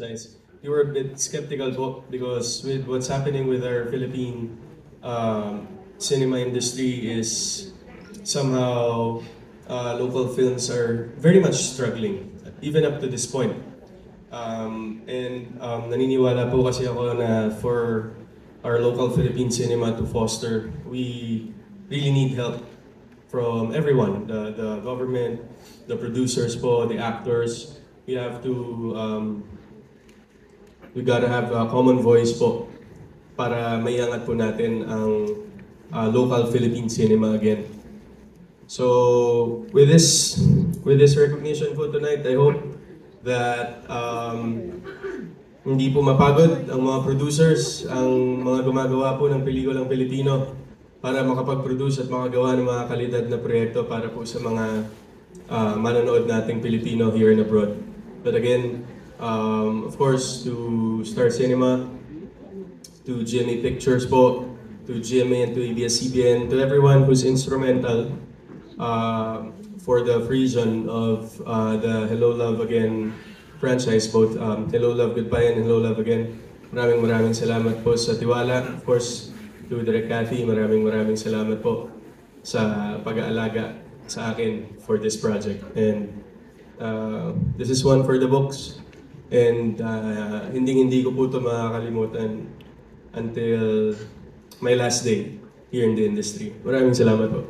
franchise. We were a bit skeptical po because with what's happening with our Philippine cinema industry is somehow local films are very much struggling, even up to this point. Naniniwala po kasi ako na for our local Philippine cinema to foster, we really need help from everyone, the government, the producers po, the actors. We have to, we gotta have a common voice po para maiangat po natin ang local Philippine cinema again. So with this recognition po tonight, I hope that hindi po mapagod ang mga producers, ang mga gumagawa po ng pelikulang Pilipino para makapag-produce at makagawa ng mga kalidad na proyekto para po sa mga manonood nating Pilipino here and abroad. But again, of course, to Star Cinema, to GMA Pictures po, to GMA and to ABS-CBN, to everyone who's instrumental for the fruition of the Hello Love Again franchise, both Hello Love Goodbye and Hello Love Again. Maraming salamat po sa tiwala. Of course, to Direk Cathy, maraming salamat po sa pag-aalaga sa akin for this project. And this is one for the books. And hindi ko po ito makakalimutan until my last day here in the industry. Maraming salamat po.